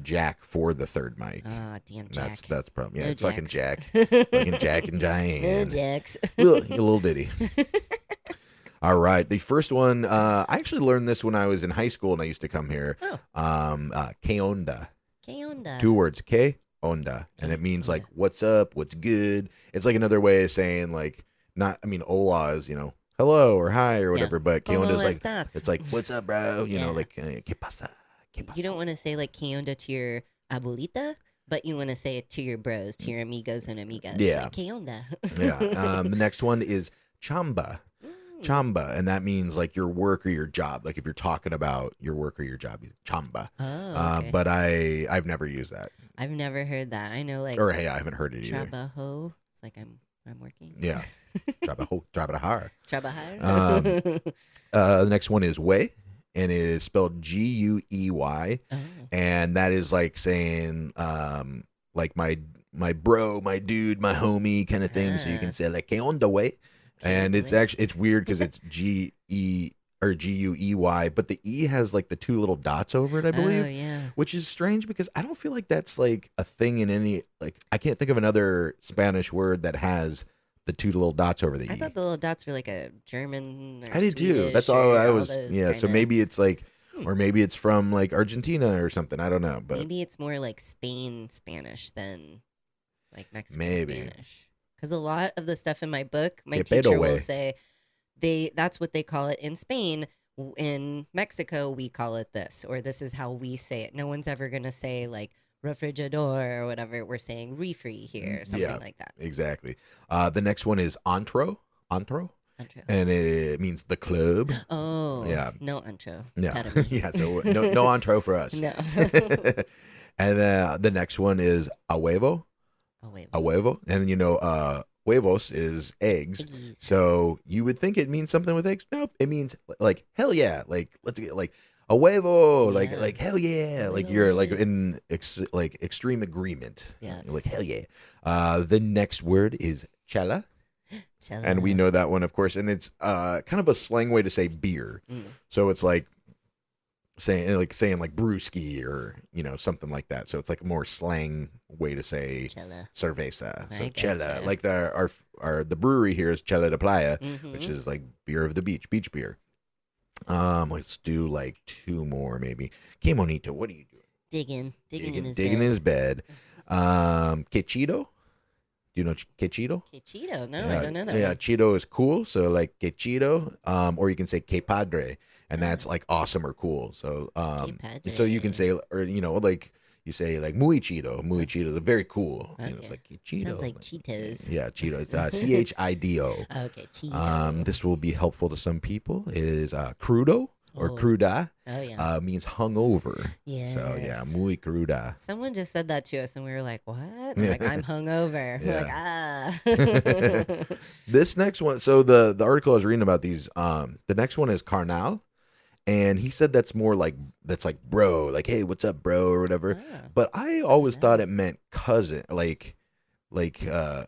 jack for the third mic. Ah, damn Jack. That's the problem. Yeah, No it's fucking jacks. Jack. Fucking Jack and No Diane. Jacks. little ditty. All right, the first one. I actually learned this when I was in high school and I used to come here. Que onda. Que onda? 2 words. Que onda, and it means like what's up, what's good. It's like another way of saying like not. I mean, hola is hello or hi or whatever, but que onda is like estás? it's like what's up, bro. You know, Yeah. like que pasa. Que pasa. You don't want to say like que onda to your abuelita, but you want to say it to your bros, to your amigos and amigas. Yeah. Like, que onda? Yeah. The next one is chamba. Chamba, and that means like your work or your job. Like if you're talking about your work or your job, chamba. Oh, okay. But I've never used that. I've never heard that. I know like Or hey, I haven't heard it either. trabajo. It's like I'm working. Yeah. Trabajar. Trabajar. The next one is way, and it is spelled Guey, Oh. and that is like saying like my bro, my dude, my homie kind of thing. So you can say like que onda way, and it's actually it's weird because it's G-E or Guey, but the E has like the two little dots over it, I believe. Oh, yeah. Which is strange because I don't feel like that's like a thing in any, like I can't think of another Spanish word that has the two little dots over the E. I thought the little dots were like a German or I did too. Swedish That's all or I was. those Yeah. So kinda- maybe it's like, or maybe it's from like Argentina or something. I don't know. But maybe it's more like Spain Spanish than like Mexican Maybe. Spanish. Because a lot of the stuff in my book, my Que teacher pedo, will güey. say that's what they call it in Spain. In Mexico, we call it this, or this is how we say it. No one's ever gonna say like refrigerador or whatever. We're saying refri here, or something like that. Exactly. The next one is antro, Antro. and it means the club. Oh, Yeah. no antro. Yeah. Ketamine. Yeah. So no antro for us. No. And the next one is a huevo, Oh wait. a huevo, and you know, huevos is eggs. Piggies. So you would think it means something with eggs. Nope, it means like hell yeah, like let's get like a huevo, Yeah. like hell yeah, like you're like in like extreme agreement. Yes. You're like hell yeah. The next word is chela, Chella. and we know that one, of course, and it's kind of a slang way to say beer. Mm. So it's like saying like brewski or you know something like that. So it's like a more slang way to say Chella. cerveza. So I chela, gotcha. like the brewery here is Chela de Playa, Mhm. which is like beer of the beach beer. Let's do like two more maybe. Que bonito, what are you doing? digging in his digging bed. in his bed. Quechito. Do you know quechito? Okay, Cheeto. No, I don't know that. Yeah, one. Cheeto is cool. So like quechito, or you can say que padre, and that's like awesome or cool. So so you can say, or you know, like you say like muy chido. Muy chido is very cool. You know, it's Okay. like quechito. Sounds like Cheetos. Yeah, Cheeto. It's Chido. Okay, Cheeto. This will be helpful to some people. It is crudo or Oh. cruda. Oh yeah. Means hungover. Yes. So yeah, muy cruda. Someone just said that to us, and we were like, "What?" They're like, I'm hungover. We're like, ah. This next one, so the article I was reading about these, the next one is carnal, and he said that's more like bro, like hey, what's up, bro, or whatever. Ah. But I always thought it meant cousin, like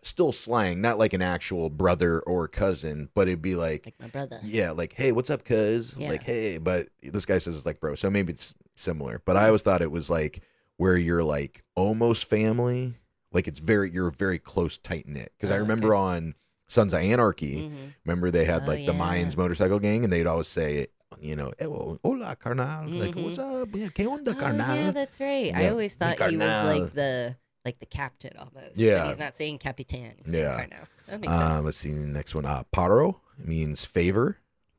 still slang, not like an actual brother or cousin, but it'd be like Like my brother. yeah, like hey, what's up, cuz? Yeah. Like hey, but this guy says it's like bro, so maybe it's similar. But I always thought it was like where you're like almost family, like you're very close, tight knit. Because I Oh, remember okay. on Sons of Anarchy, Mhm. remember they had Oh, like the yeah. Mayans motorcycle gang, and they'd always say, you know, hola carnal, like Mhm. what's up, yeah, que onda Oh, carnal? yeah, that's right. I Yeah. always Mi thought he was carnal. like the captain almost. Yeah. But he's not saying capitan. He's Yeah. saying carnal. That makes sense. Let's see the next one. Paro means favor.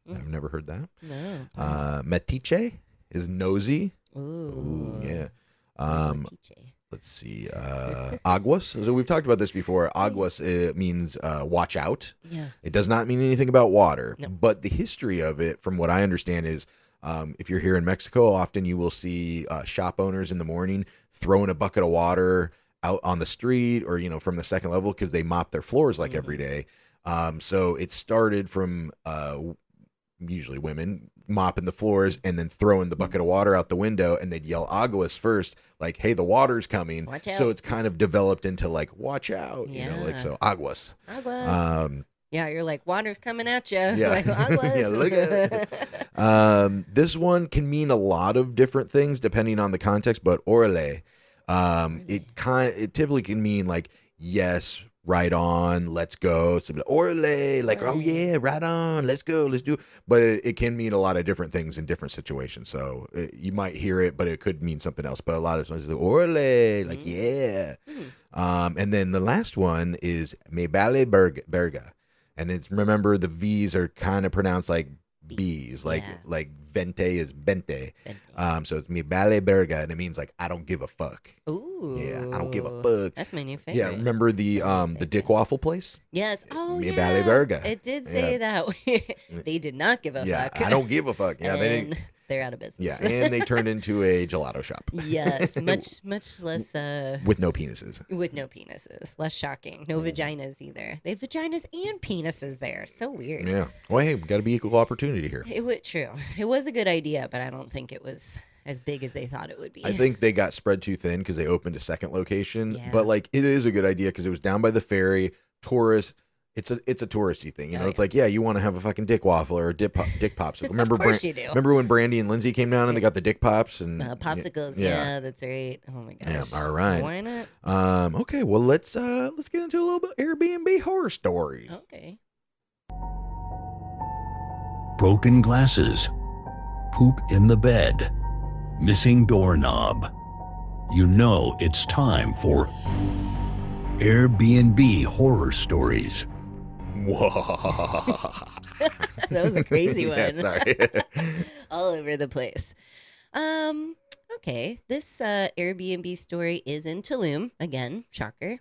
Mm. I've never heard that. No. Metiche is nosy. Ooh. Ooh, yeah. Metiche. Let's see. Aguas. So we've talked about this before. Aguas means watch out. Yeah. It does not mean anything about water. No. But the history of it, from what I understand, is if you're here in Mexico, often you will see shop owners in the morning throwing a bucket of water out on the street or, you know, from the second level because they mop their floors like every day. So it started from usually women mopping the floors and then throwing the bucket of water out the window, and they'd yell aguas first, like, hey, the water's coming. Watch out. So it's kind of developed into like, watch out, you know, like, Yeah. so aguas. Aguas. Yeah, you're like, water's coming at you. Yeah. Like, aguas. Yeah, look at this one can mean a lot of different things depending on the context, but orale, it typically can mean like, yes, right on, let's go. So orale, like, oh yeah, right on, let's go, let's do. But it can mean a lot of different things in different situations. So you might hear it, but it could mean something else. But a lot of times, it's like, orale, like, yeah. And then the last one is me vale berga. And it's, remember, the V's are kind of pronounced like bees. Like Yeah. like vente is bente. Vente. So it's mi vale verga, and it means like I don't give a fuck. Ooh. Yeah, I don't give a fuck. That's my new favorite. Yeah, remember the dick waffle place? Yes. Oh, Mi yeah. vale verga. It did say that. They did not give a Yeah, fuck. I don't give a fuck. Yeah, they didn't. They're out of business. Yeah, and they turned into a gelato shop. Yes, much less with no penises. with no penises. Less shocking. No vaginas either. They had vaginas and penises there. So weird. Yeah. Well, hey, got to be equal opportunity here. It was true. It was a good idea, but I don't think it was as big as they thought it would be. I think they got spread too thin because they opened a second location. Yeah. But like, it is a good idea because it was down by the ferry. Tourists. It's a touristy thing, you know. It's like, yeah, you want to have a fucking dick waffle or a dick popsicle. Remember, Of course you do. Remember when Brandy and Lindsay came down and they got the dick pops and Popsicles. Yeah, that's right. Oh my gosh. Yeah, all right. Why not? Okay, well let's get into a little bit Airbnb horror stories. Okay. Broken glasses, poop in the bed, missing doorknob. You know it's time for Airbnb horror stories. Whoa. That was a crazy one. Yeah, sorry. All over the place. Okay. This Airbnb story is in Tulum. Again, shocker.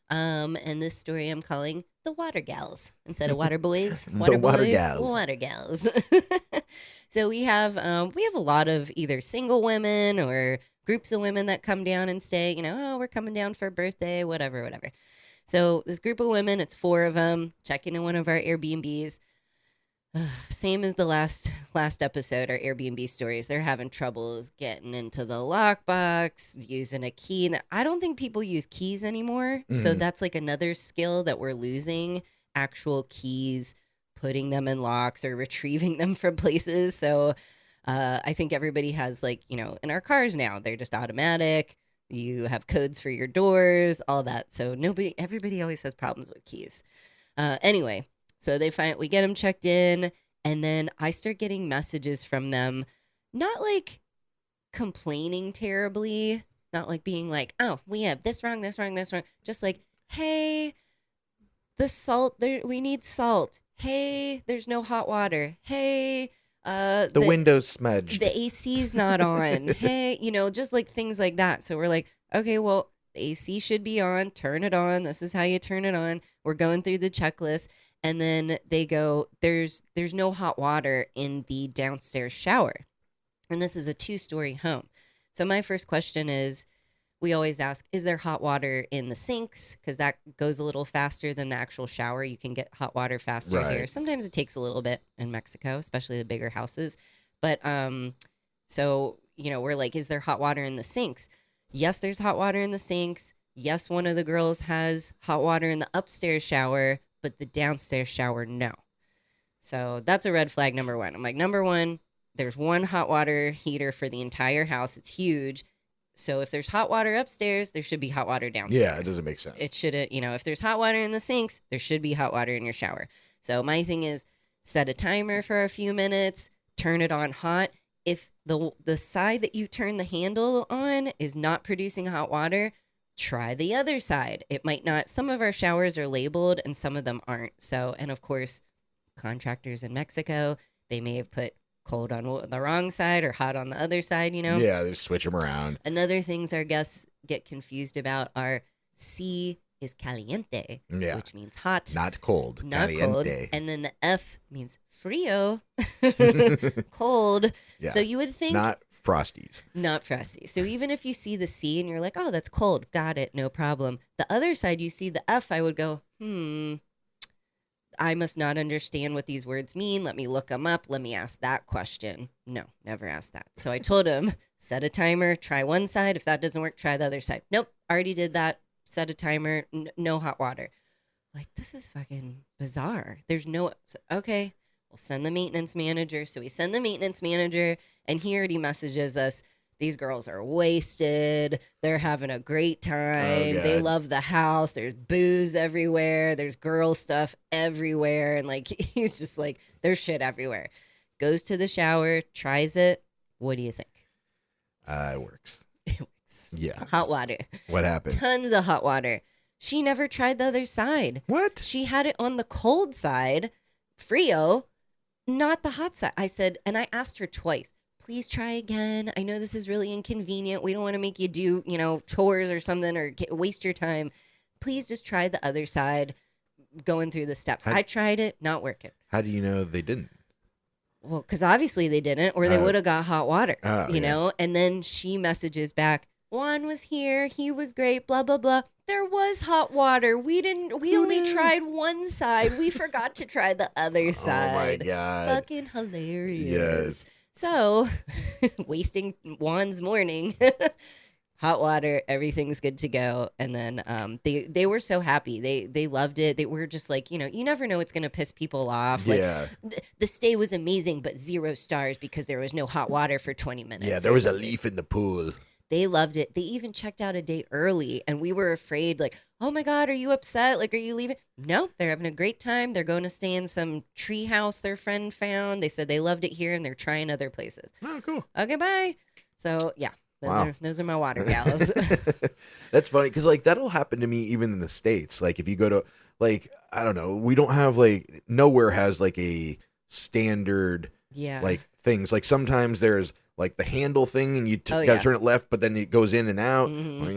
And this story I'm calling The Water Gals instead of Water Boys. The Water Boys, Gals. Water Gals. So we have a lot of either single women or groups of women that come down and stay, you know, oh, we're coming down for a birthday, whatever. So this group of women, it's 4 of them, check into one of our Airbnbs. Same as the last episode, our Airbnb stories. They're having troubles getting into the lockbox, using a key. And I don't think people use keys anymore. So that's like another skill that we're losing, actual keys, putting them in locks or retrieving them from places. So I think everybody has, like, you know, in our cars now, they're just automatic. You have codes for your doors, all that. So everybody always has problems with keys. Anyway, so we get them checked in, and then I start getting messages from them, not like complaining terribly, not like being like, oh, we have this wrong, just like, hey, the salt, we need salt. Hey, there's no hot water. Hey, the window's smudged. The AC's not on. Hey, you know, just like things like that. So we're like, okay, well, the AC should be on. Turn it on. This is how you turn it on. We're going through the checklist. And then they go, there's no hot water in the downstairs shower. And this is a 2-story home. So my first question is, we always ask, is there hot water in the sinks? Because that goes a little faster than the actual shower. You can get hot water faster here. Sometimes it takes a little bit in Mexico, especially the bigger houses. But so, you know, we're like, is there hot water in the sinks? Yes, there's hot water in the sinks. Yes, one of the girls has hot water in the upstairs shower, but the downstairs shower, no. So that's a red flag, number 1. I'm like, number 1, there's one hot water heater for the entire house. It's huge. So if there's hot water upstairs, there should be hot water downstairs. Yeah, it doesn't make sense. It shouldn't, you know, if there's hot water in the sinks, there should be hot water in your shower. So my thing is, set a timer for a few minutes, turn it on hot. If the side that you turn the handle on is not producing hot water, try the other side. It might not. Some of our showers are labeled and some of them aren't. So, and of course, contractors in Mexico, they may have put cold on the wrong side or hot on the other side, you know? Yeah, they switch them around. Another things our guests get confused about are C is caliente, which means hot. Not cold. Not caliente. cold. And then the F means frio, cold. Yeah. So you would think. Not frosties. Not frosty. So even if you see the C and you're like, oh, that's cold. Got it. No problem. The other side, you see the F, I would go, I must not understand what these words mean. Let me look them up. Let me ask that question. No, never asked that. So I told him, set a timer, try one side. If that doesn't work, try the other side. Nope, already did that. Set a timer, no hot water. Like, this is fucking bizarre. There's no, okay, we'll send the maintenance manager. So we send the maintenance manager, and he already messages us, these girls are wasted. They're having a great time. They love the house. There's booze everywhere. There's girl stuff everywhere. And like, he's just like, there's shit everywhere. Goes to the shower, tries it. What do you think? It works. It works. Yeah. Hot water. What happened? Tons of hot water. She never tried the other side. What? She had it on the cold side, frio, not the hot side. I said, and I asked her twice, please try again. I know this is really inconvenient. We don't want to make you do, chores or something or waste your time. Please just try the other side, going through the steps. I tried it, not working. How do you know they didn't? Well, because obviously they didn't, or they would have got hot water, you know? And then she messages back, Juan was here. He was great, blah, blah, blah. There was hot water. We only tried one side. We forgot to try the other side. Oh, my God. Fucking hilarious. Yes. So, wasting Juan's morning. Hot water, everything's good to go. And then they were so happy. They loved it. They were just like, you never know what's going to piss people off. Like, yeah. The stay was amazing, but 0 stars because there was no hot water for 20 minutes. Yeah, there was a leaf in the pool. They loved it. They even checked out a day early, and we were afraid, like, oh my God, are you upset? Like, are you leaving? No, they're having a great time. They're going to stay in some tree house their friend found. They said they loved it here, and they're trying other places. Oh, cool. Okay, bye. So, yeah. Wow. Those are my water gals. That's funny because like that'll happen to me even in the States. Like if you go to like I don't know, we don't have like nowhere has like a standard like things. Like sometimes there's like the handle thing and you gotta turn it left, but then it goes in and out. Mm-hmm.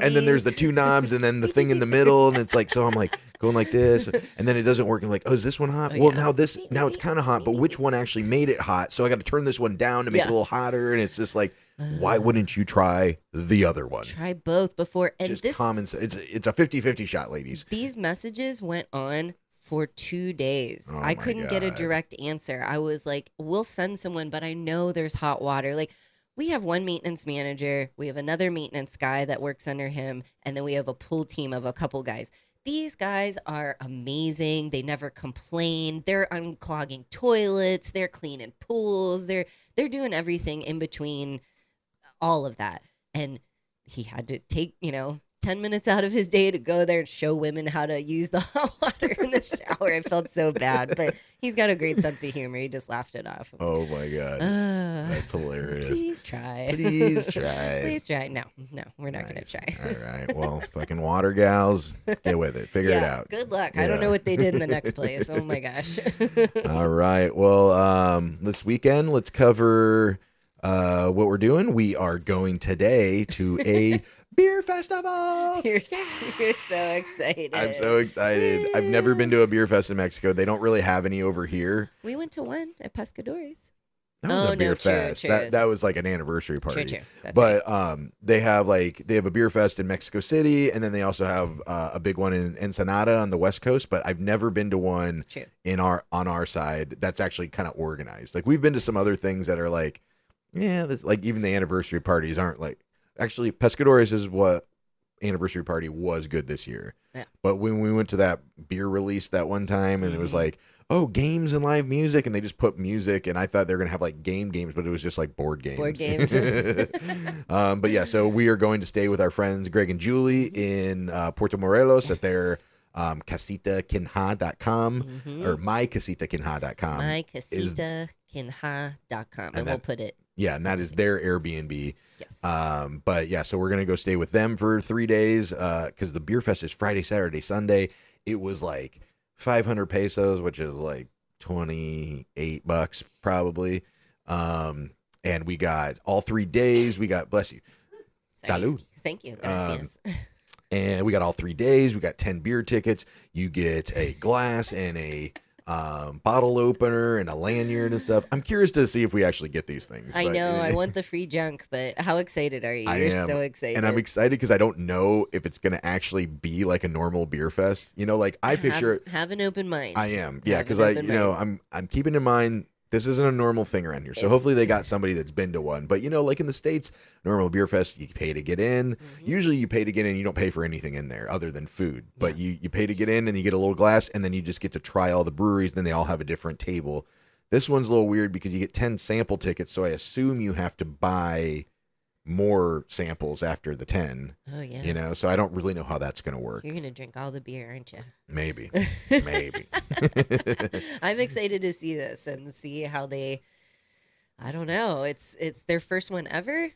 And then there's the two knobs and then the thing in the middle and it's like so I'm like going like this and then it doesn't work and like, oh, is this one hot? Now it's kind of hot, but which one actually made it hot? So I got to turn this one down to make it a little hotter and it's just like, why wouldn't you try the other one? Try both before. And just common sense. It's a 50-50 shot, ladies. These messages went on for 2 days. I couldn't get a direct answer. I was like, we'll send someone, but I know there's hot water. Like, we have one maintenance manager, we have another maintenance guy that works under him, and then we have a pool team of a couple guys. These guys are amazing. They never complain. They're unclogging toilets. They're cleaning pools. They're doing everything in between all of that. And he had to take, 10 minutes out of his day to go there and show women how to use the hot water in the shower. I felt so bad, but he's got a great sense of humor. He just laughed it off. Oh my God. That's hilarious. Please try. Please try. Please try. No, we're not going to try. All right. Well, fucking water gals, get with it. Figure it out. Good luck. I don't know what they did in the next place. Oh my gosh. All right. Well, this weekend, let's cover what we're doing. We are going today to a beer festival. You're so excited. I'm so excited. I've never been to a beer fest in Mexico. They don't really have any over here. We went to one at Pescadores. That was a beer fest. True. That was like an anniversary party. True. But they have a beer fest in Mexico City, and then they also have a big one in Ensenada on the West Coast. But I've never been to one on our side that's actually kind of organized. Like we've been to some other things that are like, this like even the anniversary parties aren't like. Actually, Pescadores is what anniversary party was good this year. Yeah. But when we went to that beer release that one time and it was like, oh, games and live music, and they just put music, and I thought they were going to have like games, but it was just like board games. But yeah, so we are going to stay with our friends Greg and Julie in Puerto Morelos at their casitaquinha.com or mycasitaquinha.com. Mycasitaquinha.com. And we'll put it. Yeah, and that is their Airbnb. Yes. But yeah, so we're going to go stay with them for 3 days because the beer fest is Friday, Saturday, Sunday. It was like 500 pesos, which is like $28 probably. And we got all 3 days. We got, bless you. Salud. Thank you. And we got all 3 days. We got 10 beer tickets. You get a glass and a bottle opener and a lanyard and stuff. I'm curious to see if we actually get these things. I know. I want the free junk, but how excited are you? You're so excited. And I'm excited because I don't know if it's going to actually be like a normal beer fest. Like I picture have an open mind. I am. Yeah, because I'm keeping in mind this isn't a normal thing around here. So hopefully they got somebody that's been to one. But, like in the States, normal beer fest, you pay to get in. Usually you pay to get in. You don't pay for anything in there other than food. But you pay to get in and you get a little glass and then you just get to try all the breweries. Then they all have a different table. This one's a little weird because you get 10 sample tickets. So I assume you have to buy more samples after the 10. Oh, yeah. So I don't really know how that's going to work. You're going to drink all the beer, aren't you? Maybe. I'm excited to see this and see how I don't know. It's their first one ever.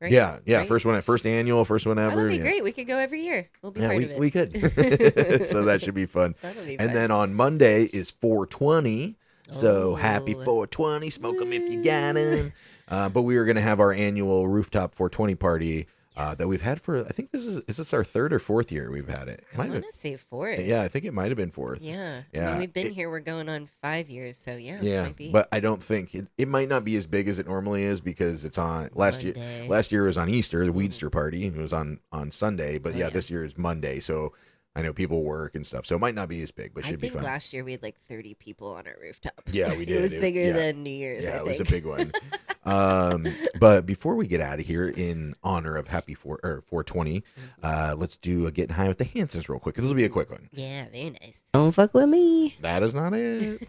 right? Yeah. Right? First annual, first one ever. That would be yeah. great. We could go every year. We'll be Yeah, part of it. we could. So that should be fun. That'll be And fun. then on Monday is 420. So happy Oh. 420. Smoke them if you got them. But we were going to have our annual rooftop 420 party that we've had for, I think is this our third or fourth year we've had it? I want to say fourth. Yeah, I think it might have been fourth. Yeah. Yeah. I mean, we've been here. We're going on 5 years. So yeah. Yeah, Might be. but I don't think it might not be as big as it normally is because it's on last year. Monday. Last year was on Easter, the Weedster party. It was on Sunday, but Oh, yeah, yeah. this year is Monday. So I know people work and stuff, so it might not be as big, but I should be think fun. last year we had like 30 people on our rooftop. Yeah, we did. It was bigger yeah. than New Year's. Yeah, I it was a think. big one. But before we get out of here, in honor of Happy 420, let's do a getting high with the Hansons real quick. 'Cause this will be a quick one. Yeah, very nice. Don't fuck with me. That is not it.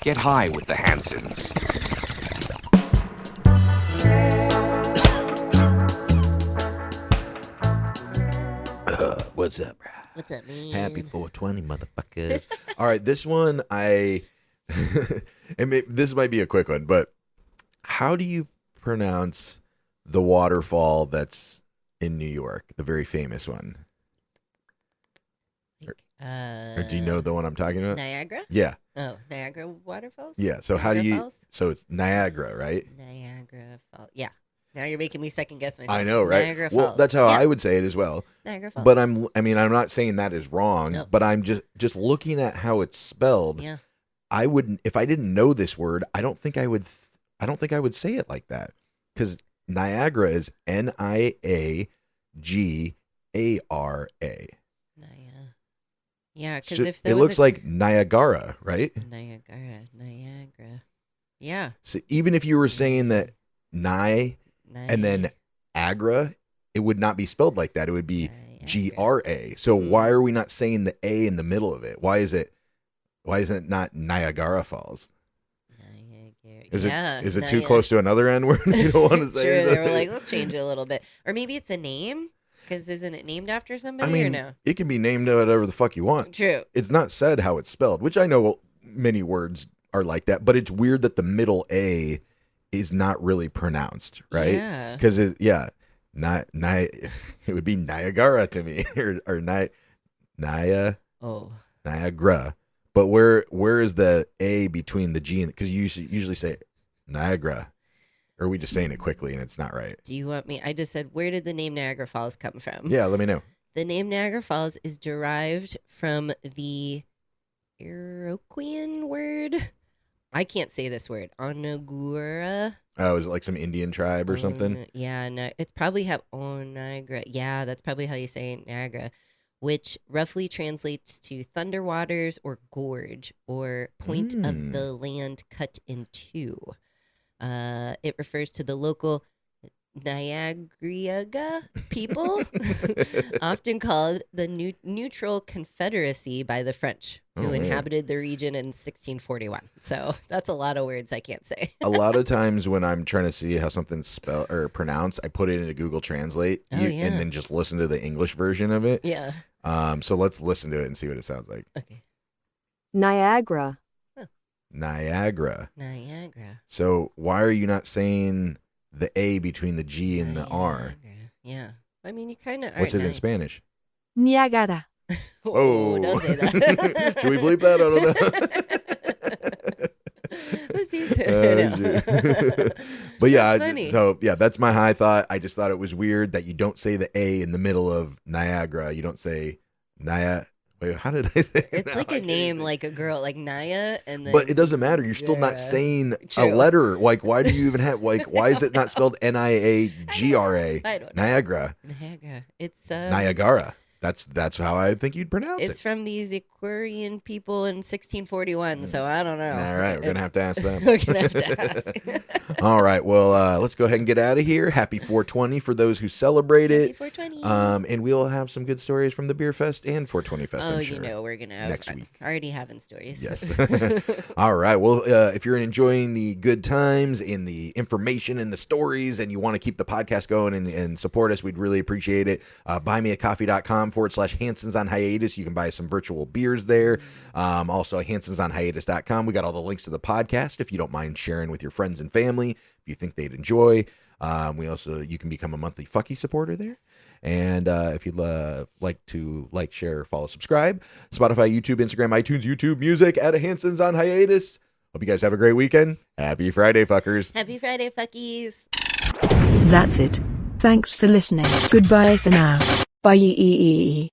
Get high with the Hansons. What's up, bro? What's up, man? Happy 420, motherfuckers. All right, this one this might be a quick one, but how do you pronounce the waterfall that's in New York, the very famous one? Or do you know the one I'm talking about? Niagara? Yeah, Oh, Niagara Waterfalls? yeah. So how do Niagara you? Falls? So it's Niagara, right? Niagara Falls. Yeah. Now you're making me second guess myself. I know, right? Niagara Well, Falls. that's how Yeah. I would say it as well. Niagara Falls. But I'm not saying that is wrong. No. But I'm just looking at how it's spelled. Yeah. I wouldn't, if I didn't know this word, I don't think I would say it like that, because Niagara is Niagara. Yeah, because So if there it was looks like Niagara, right? Niagara. Yeah. So even if you were saying that and then Agra, it would not be spelled like that. It would be GRA. So why are we not saying the A in the middle of it? Why isn't it not Niagara Falls? Is it too close to another N word you don't want to say? Sure, or they were something? like, let's change it a little bit. Or maybe it's a name, because isn't it named after somebody I mean, or no? it can be named whatever the fuck you want. True. It's not said how it's spelled, which I know many words are like that, but it's weird that the middle A is not really pronounced, right? Yeah. Because it would be Niagara to me, or Niagara. But where is the A between the G and, because you usually say Niagara, or are we just saying it quickly and it's not right? Do you want me? I just said, where did the name Niagara Falls come from? Yeah, let me know. The name Niagara Falls is derived from the Iroquoian word. I can't say this word. Onagura. Oh, is it like some Indian tribe or something? Yeah, no, it's probably Niagara. Yeah, that's probably how you say it, Niagara, which roughly translates to thunder waters or gorge or point of the land cut in two. It refers to the local Niagara people, often called the Neutral Confederacy by the French, who inhabited the region in 1641. So that's a lot of words I can't say. A lot of times when I'm trying to see how something's spelled or pronounced, I put it into Google Translate and then just listen to the English version of it. Yeah. So let's listen to it and see what it sounds like. Okay. Niagara. Niagara. Niagara. So why are you not saying the A between the G and the R? Niagara. Yeah. I mean, you kind of are. What's it in Spanish? Niagara. Oh, don't say that. Should we bleep that? I don't know. Oopsies. But yeah, That's funny. so yeah, that's my high thought. I just thought it was weird that you don't say the A in the middle of Niagara. You don't say Wait, how did I say it? It's now? like I a can't name, even- like a girl, like Naya, and then. But it doesn't matter. You're still Yeah. not saying a True. letter. Like, why do you even have? Like, why is it not spelled Niagra? I don't know. Niagara. Niagara. It's Niagara. That's how I think you'd pronounce It's it. from these Equestrian people in 1641, so I don't know. All right, we're gonna have to ask them. We're gonna have to ask. All right, well, let's go ahead and get out of here. Happy 420 for those who celebrate Happy it. 420. And we'll have some good stories from the Beer Fest and 420 Fest. Oh, I'm sure. you know we're gonna have next week. Already having stories. Yes. All right. Well, if you're enjoying the good times and the information and the stories and you want to keep the podcast going and support us, we'd really appreciate it. Buymeacoffee.com Facebook.com/Hansons on Hiatus. You can buy some virtual beers there. Also, HansonsOnHiatus.com. We got all the links to the podcast if you don't mind sharing with your friends and family, if you think they'd enjoy. You can become a monthly Fucky supporter there. And if you'd like to share, follow, subscribe, Spotify, YouTube, Instagram, iTunes, YouTube, music at Hansons on Hiatus. Hope you guys have a great weekend. Happy Friday, fuckers. Happy Friday, fuckies. That's it. Thanks for listening. Goodbye for now. Bye.